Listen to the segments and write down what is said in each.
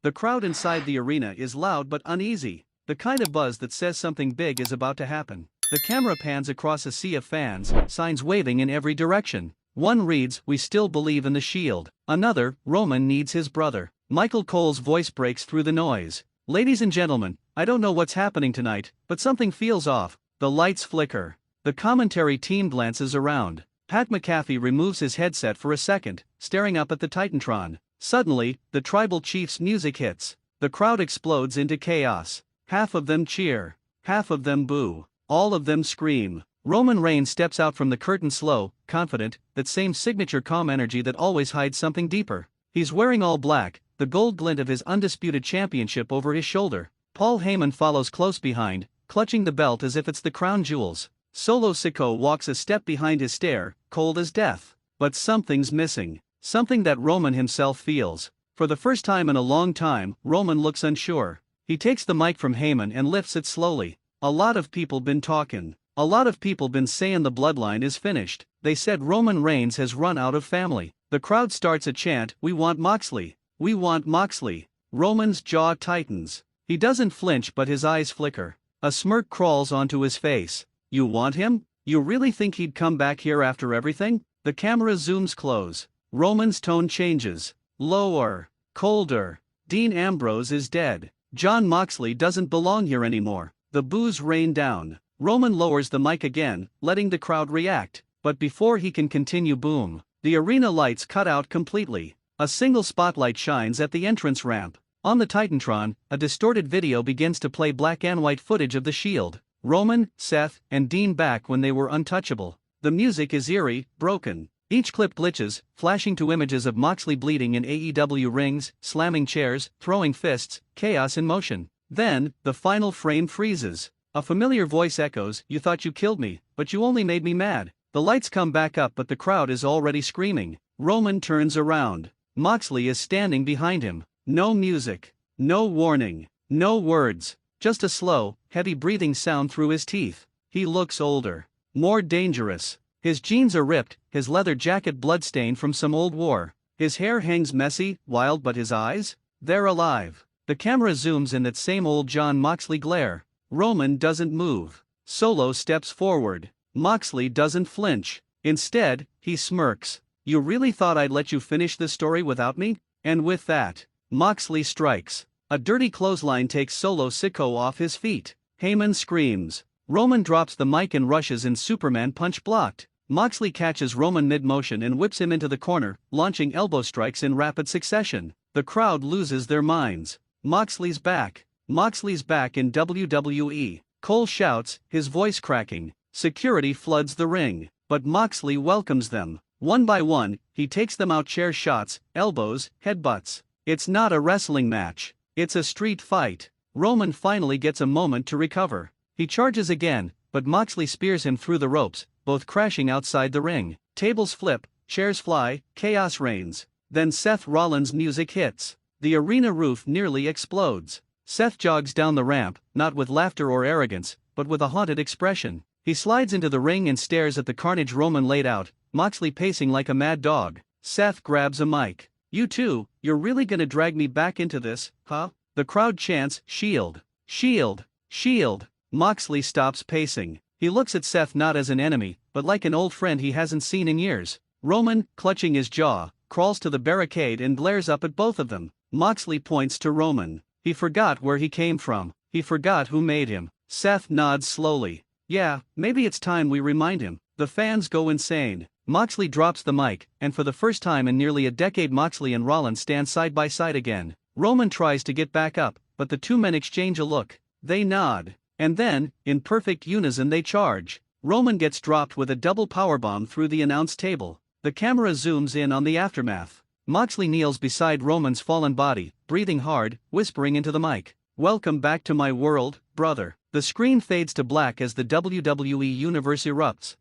The crowd inside the arena is loud but uneasy, the kind of buzz that says something big is about to happen. The camera pans across a sea of fans, signs waving in every direction. One reads, "We still believe in the Shield." Another, "Roman needs his brother." Michael Cole's voice breaks through the noise. "Ladies and gentlemen, I don't know what's happening tonight, but something feels off." The lights flicker. The commentary team glances around. Pat McAfee removes his headset for a second, staring up at the Titantron. Suddenly, the tribal chief's music hits. The crowd explodes into chaos. Half of them cheer. Half of them boo. All of them scream. Roman Reigns steps out from the curtain slow, confident, that same signature calm energy that always hides something deeper. He's wearing all black, the gold glint of his undisputed championship over his shoulder. Paul Heyman follows close behind, clutching the belt as if it's the crown jewels. Solo Sikoa walks a step behind his stare, cold as death. But something's missing. Something that Roman himself feels. For the first time in a long time, Roman looks unsure. He takes the mic from Heyman and lifts it slowly. "A lot of people been talking. A lot of people been saying the bloodline is finished. They said Roman Reigns has run out of family." The crowd starts a chant, "We want Moxley. We want Moxley." Roman's jaw tightens. He doesn't flinch but his eyes flicker. A smirk crawls onto his face. "You want him? You really think he'd come back here after everything?" The camera zooms close. Roman's tone changes. Lower. Colder. "Dean Ambrose is dead. Jon Moxley doesn't belong here anymore." The boos rain down. Roman lowers the mic again, letting the crowd react. But before he can continue, boom. The arena lights cut out completely. A single spotlight shines at the entrance ramp. On the Titantron, a distorted video begins to play black and white footage of the Shield. Roman, Seth, and Dean back when they were untouchable. The music is eerie, broken. Each clip glitches, flashing to images of Moxley bleeding in AEW rings, slamming chairs, throwing fists, chaos in motion. Then, the final frame freezes. A familiar voice echoes, "You thought you killed me, but you only made me mad." The lights come back up but the crowd is already screaming. Roman turns around. Moxley is standing behind him. No music. No warning. No words. Just a slow, heavy breathing sound through his teeth. He looks older. More dangerous. His jeans are ripped, his leather jacket bloodstained from some old war. His hair hangs messy, wild, but his eyes? They're alive. The camera zooms in that same old Jon Moxley glare. Roman doesn't move. Solo steps forward. Moxley doesn't flinch. Instead, he smirks. "You really thought I'd let you finish this story without me?" And with that, Moxley strikes. A dirty clothesline takes Solo Sikoa off his feet. Heyman screams. Roman drops the mic and rushes in Superman punch blocked. Moxley catches Roman mid-motion and whips him into the corner, launching elbow strikes in rapid succession. The crowd loses their minds. Moxley's back. Moxley's back in WWE. Cole shouts, his voice cracking. Security floods the ring, but Moxley welcomes them. One by one, he takes them out, chair shots, elbows, headbutts. It's not a wrestling match. It's a street fight. Roman finally gets a moment to recover. He charges again, but Moxley spears him through the ropes, both crashing outside the ring. Tables flip, chairs fly, chaos reigns. Then Seth Rollins' music hits. The arena roof nearly explodes. Seth jogs down the ramp, not with laughter or arrogance, but with a haunted expression. He slides into the ring and stares at the carnage Roman laid out, Moxley pacing like a mad dog. Seth grabs a mic. "You two, you're really gonna drag me back into this, huh?" The crowd chants, "Shield! Shield! Shield!" Moxley stops pacing. He looks at Seth not as an enemy, but like an old friend he hasn't seen in years. Roman, clutching his jaw, crawls to the barricade and glares up at both of them. Moxley points to Roman. He forgot where he came from. He forgot who made him. Seth nods slowly. "Yeah, maybe it's time we remind him." The fans go insane. Moxley drops the mic, and for the first time in nearly a decade Moxley and Rollins stand side by side again. Roman tries to get back up, but the two men exchange a look. They nod. And then, in perfect unison they charge. Roman gets dropped with a double powerbomb through the announce table. The camera zooms in on the aftermath. Moxley kneels beside Roman's fallen body, breathing hard, whispering into the mic, "Welcome back to my world, brother." The screen fades to black as the WWE Universe erupts.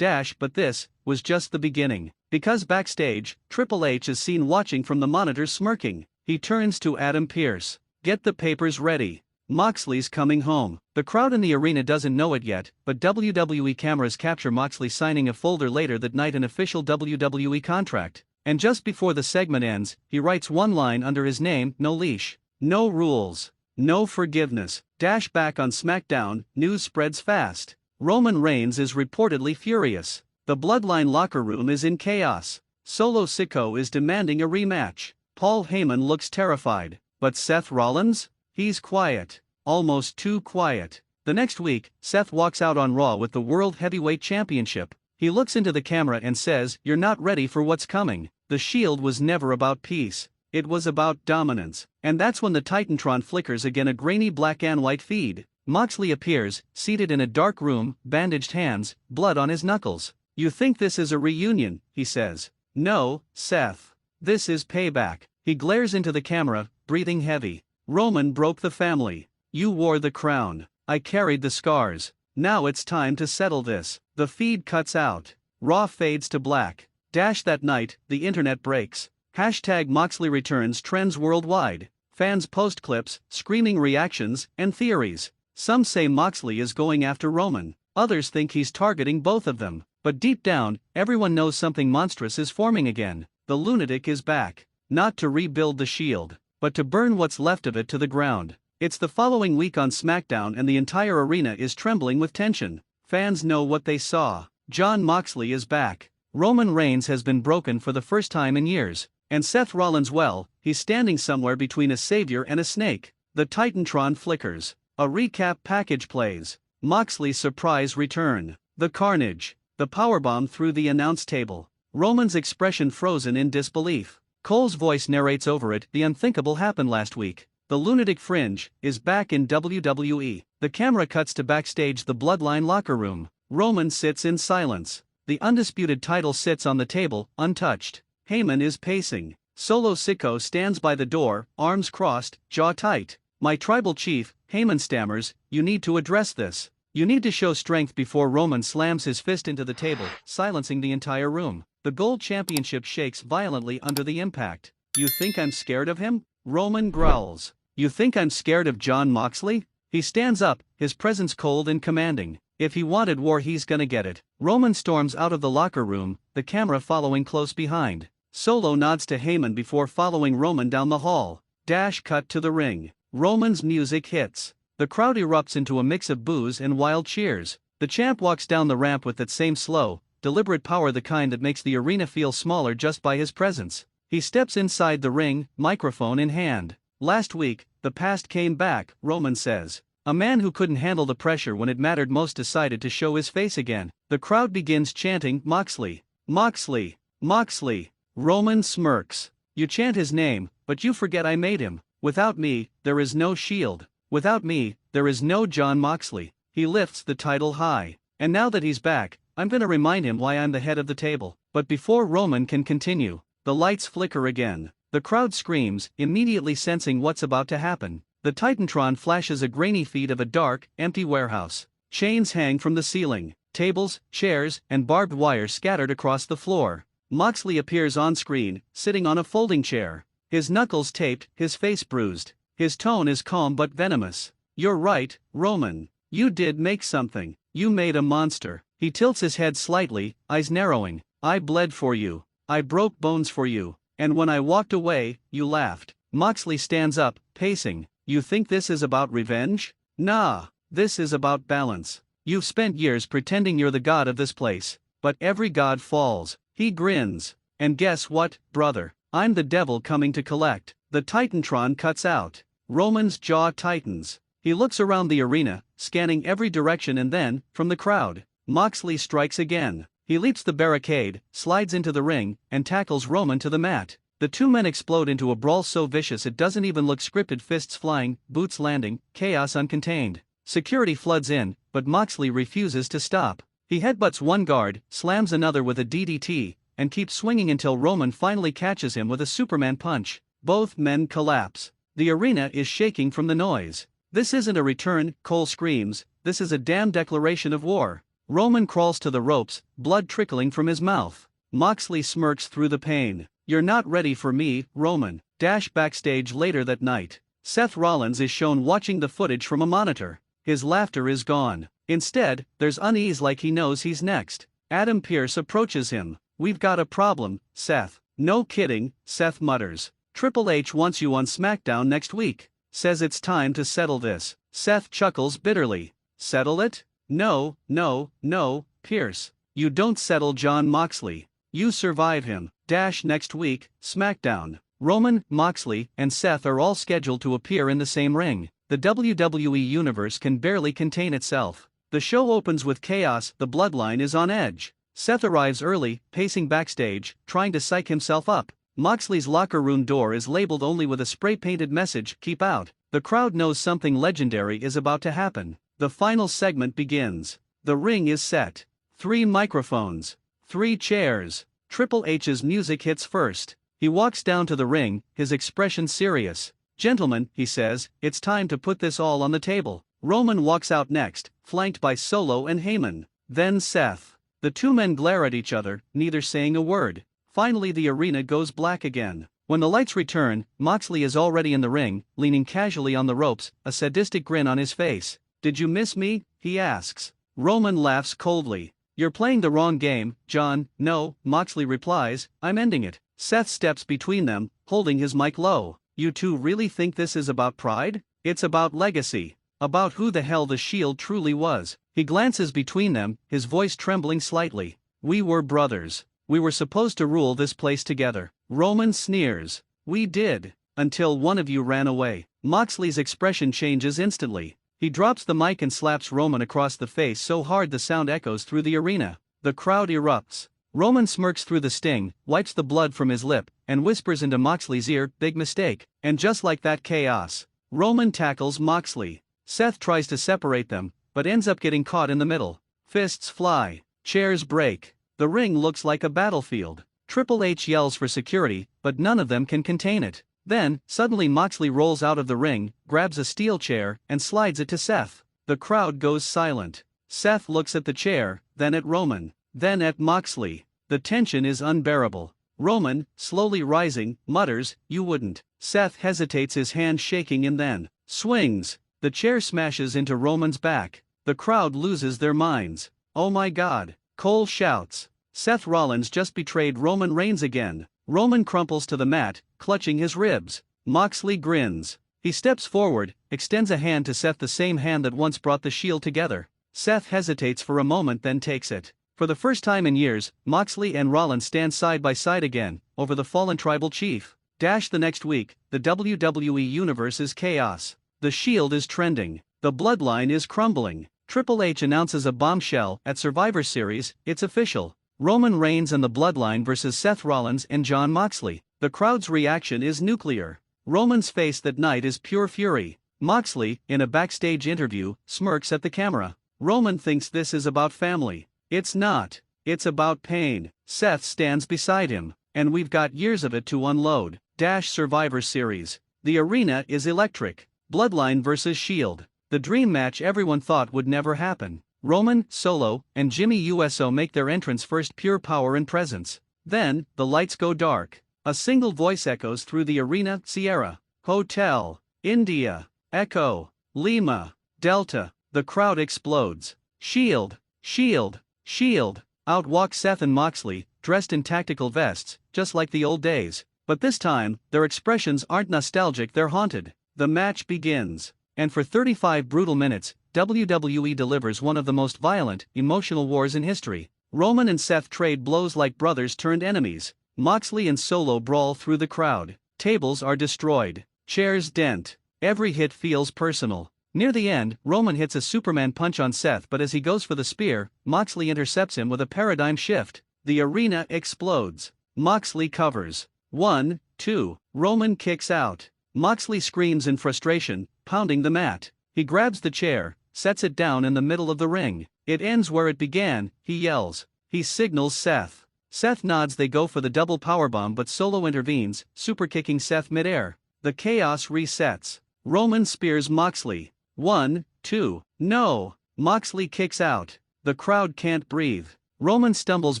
But this was just the beginning. Because backstage, Triple H is seen watching from the monitors smirking. He turns to Adam Pearce. "Get the papers ready. Moxley's coming home." The crowd in the arena doesn't know it yet, but WWE cameras capture Moxley signing a folder later that night, an official WWE contract. And just before the segment ends, he writes one line under his name, "No leash." No rules. No forgiveness. Dash back on SmackDown, news spreads fast. Roman Reigns is reportedly furious. The Bloodline locker room is in chaos. Solo Sikoa is demanding a rematch. Paul Heyman looks terrified. But Seth Rollins? He's quiet. Almost too quiet. The next week, Seth walks out on Raw with the World Heavyweight Championship. He looks into the camera and says, "You're not ready for what's coming." The Shield was never about peace. It was about dominance. And that's when the Titantron flickers again, a grainy black and white feed. Moxley appears, seated in a dark room, bandaged hands, blood on his knuckles. "You think this is a reunion," he says. "No, Seth. This is payback." He glares into the camera, breathing heavy. "Roman broke the family. You wore the crown. I carried the scars. Now it's time to settle this." The feed cuts out. Raw fades to black. That night, the internet breaks. #Moxley returns trends worldwide. Fans post clips, screaming reactions, and theories. Some say Moxley is going after Roman. Others think he's targeting both of them. But deep down, everyone knows something monstrous is forming again. The lunatic is back. Not to rebuild the Shield, but to burn what's left of it to the ground. It's the following week on SmackDown and the entire arena is trembling with tension. Fans know what they saw. Jon Moxley is back. Roman Reigns has been broken for the first time in years. And Seth Rollins, well, he's standing somewhere between a savior and a snake. The Titantron flickers. A recap package plays. Moxley's surprise return. The carnage. The powerbomb through the announce table. Roman's expression frozen in disbelief. Cole's voice narrates over it. The unthinkable happened last week. The lunatic fringe is back in WWE. The camera cuts to backstage, the Bloodline locker room. Roman sits in silence. The undisputed title sits on the table, untouched. Heyman is pacing. Solo Sikoa stands by the door, arms crossed, jaw tight. "My tribal chief," Heyman stammers, "you need to address this. You need to show strength." Before Roman slams his fist into the table, silencing the entire room. The gold championship shakes violently under the impact. "You think I'm scared of him?" Roman growls. "You think I'm scared of Jon Moxley?" He stands up, his presence cold and commanding. If he wanted war, he's gonna get it. Roman storms out of the locker room, the camera following close behind. Solo nods to Heyman before following Roman down the hall. Cut to the ring. Roman's music hits. The crowd erupts into a mix of boos and wild cheers. The champ walks down the ramp with that same slow, deliberate power, the kind that makes the arena feel smaller just by his presence. He steps inside the ring, microphone in hand. "Last week, the past came back," Roman says. A man who couldn't handle the pressure when it mattered most decided to show his face again. The crowd begins chanting, "Moxley! Moxley! Moxley!" Roman smirks. "You chant his name, but you forget I made him. Without me, there is no Shield. Without me, there is no Jon Moxley." He lifts the title high. "And now that he's back, I'm gonna remind him why I'm the head of the table." But before Roman can continue, the lights flicker again. The crowd screams, immediately sensing what's about to happen. The Titantron flashes a grainy feed of a dark, empty warehouse. Chains hang from the ceiling. Tables, chairs, and barbed wire scattered across the floor. Moxley appears on screen, sitting on a folding chair. His knuckles taped, his face bruised. His tone is calm but venomous. "You're right, Roman. You did make something. You made a monster." He tilts his head slightly, eyes narrowing. "I bled for you. I broke bones for you. And when I walked away, you laughed." Moxley stands up, pacing. "You think this is about revenge? Nah, this is about balance. You've spent years pretending you're the god of this place. But every god falls." He grins. "And guess what, brother? I'm the devil coming to collect." The Titantron cuts out. Roman's jaw tightens. He looks around the arena, scanning every direction, and then, from the crowd, Moxley strikes again. He leaps the barricade, slides into the ring, and tackles Roman to the mat. The two men explode into a brawl so vicious it doesn't even look scripted, fists flying, boots landing, chaos uncontained. Security floods in, but Moxley refuses to stop. He headbutts one guard, slams another with a DDT, and keeps swinging until Roman finally catches him with a Superman punch. Both men collapse. The arena is shaking from the noise. "This isn't a return," Cole screams. "This is a damn declaration of war." Roman crawls to the ropes, blood trickling from his mouth. Moxley smirks through the pain. "You're not ready for me, Roman." Backstage later that night. Seth Rollins is shown watching the footage from a monitor. His laughter is gone. Instead, there's unease, like he knows he's next. Adam Pearce approaches him. "We've got a problem, Seth." "No kidding," Seth mutters. Triple H wants you on SmackDown next week. Says it's time to settle this. Seth chuckles bitterly. Settle it? No, no, no, Pierce. You don't settle Jon Moxley. You survive him. Next week, SmackDown. Roman, Moxley, and Seth are all scheduled to appear in the same ring. The WWE Universe can barely contain itself. The show opens with chaos, the bloodline is on edge. Seth arrives early, pacing backstage, trying to psych himself up. Moxley's locker room door is labeled only with a spray-painted message, "Keep out." The crowd knows something legendary is about to happen. The final segment begins. The ring is set. 3 microphones. 3 chairs. Triple H's music hits first. He walks down to the ring, his expression serious. "Gentlemen," he says, "it's time to put this all on the table." Roman walks out next, flanked by Solo and Heyman. Then Seth. The two men glare at each other, neither saying a word. Finally the arena goes black again. When the lights return, Moxley is already in the ring, leaning casually on the ropes, a sadistic grin on his face. "Did you miss me?" he asks. Roman laughs coldly. "You're playing the wrong game, John." "No," Moxley replies, "I'm ending it." Seth steps between them, holding his mic low. "You two really think this is about pride? It's about legacy. About who the hell the Shield truly was." He glances between them, his voice trembling slightly. "We were brothers. We were supposed to rule this place together." Roman sneers. "We did. Until one of you ran away." Moxley's expression changes instantly. He drops the mic and slaps Roman across the face so hard the sound echoes through the arena. The crowd erupts. Roman smirks through the sting, wipes the blood from his lip, and whispers into Moxley's ear, "Big mistake." And just like that chaos, Roman tackles Moxley. Seth tries to separate them, but ends up getting caught in the middle. Fists fly. Chairs break. The ring looks like a battlefield. Triple H yells for security, but none of them can contain it. Then, suddenly Moxley rolls out of the ring, grabs a steel chair, and slides it to Seth. The crowd goes silent. Seth looks at the chair, then at Roman, then at Moxley. The tension is unbearable. Roman, slowly rising, mutters, "You wouldn't." Seth hesitates, his hand shaking, and then swings. The chair smashes into Roman's back. The crowd loses their minds. "Oh my God!" Cole shouts. Seth Rollins just betrayed Roman Reigns again. Roman crumples to the mat, clutching his ribs. Moxley grins. He steps forward, extends a hand to Seth, the same hand that once brought the Shield together. Seth hesitates for a moment, then takes it. For the first time in years, Moxley and Rollins stand side by side again, over the fallen tribal chief. The next week, the WWE Universe is chaos. The Shield is trending. The bloodline is crumbling. Triple H announces a bombshell at Survivor Series, it's official. Roman Reigns and the Bloodline versus Seth Rollins and Jon Moxley. The crowd's reaction is nuclear. Roman's face that night is pure fury. Moxley, in a backstage interview, smirks at the camera. Roman thinks this is about family. It's not. It's about pain. Seth stands beside him. And we've got years of it to unload. Survivor Series. The arena is electric. Bloodline versus Shield. The dream match everyone thought would never happen. Roman, Solo, and Jimmy Uso make their entrance first, pure power and presence. Then, the lights go dark. A single voice echoes through the arena, "Sierra, Hotel, India, Echo, Lima, Delta." The crowd explodes. Shield, Shield, Shield. Out walk Seth and Moxley, dressed in tactical vests, just like the old days. But this time, their expressions aren't nostalgic, they're haunted. The match begins. And for 35 brutal minutes, WWE delivers one of the most violent, emotional wars in history. Roman and Seth trade blows like brothers turned enemies. Moxley and Solo brawl through the crowd. Tables are destroyed. Chairs dent. Every hit feels personal. Near the end, Roman hits a Superman punch on Seth, but as he goes for the spear, Moxley intercepts him with a paradigm shift. The arena explodes. Moxley covers. 1, 2. Roman kicks out. Moxley screams in frustration, pounding the mat. He grabs the chair, sets it down in the middle of the ring. "It ends where it began," he yells. He signals Seth. Seth nods, they go for the double powerbomb, but Solo intervenes, superkicking Seth midair. The chaos resets. Roman spears Moxley. 1, 2. No! Moxley kicks out. The crowd can't breathe. Roman stumbles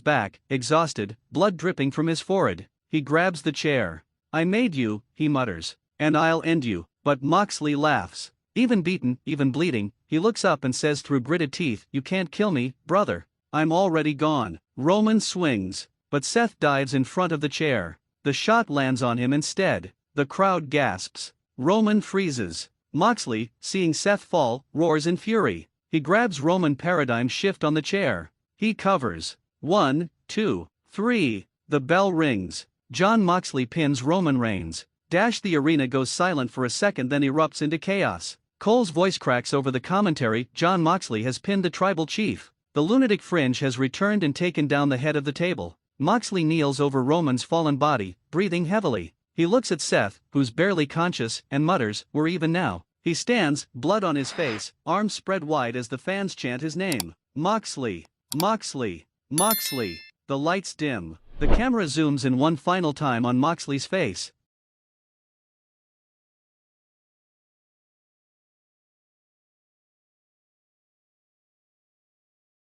back, exhausted, blood dripping from his forehead. He grabs the chair. "I made you," he mutters. "And I'll end you." But Moxley laughs. Even beaten, even bleeding, he looks up and says through gritted teeth, "You can't kill me, brother. I'm already gone." Roman swings, but Seth dives in front of the chair. The shot lands on him instead. The crowd gasps. Roman freezes. Moxley, seeing Seth fall, roars in fury. He grabs Roman paradigm shift on the chair. He covers. 1, 2, 3. The bell rings. Jon Moxley pins Roman Reigns. The arena goes silent for a second, then erupts into chaos. Cole's voice cracks over the commentary. Jon Moxley has pinned the tribal chief. The lunatic fringe has returned and taken down the head of the table. Moxley kneels over Roman's fallen body, breathing heavily. He looks at Seth, who's barely conscious, and mutters, "We're even now." He stands, blood on his face, arms spread wide as the fans chant his name. Moxley, Moxley, Moxley. The lights dim. The camera zooms in one final time on Moxley's face.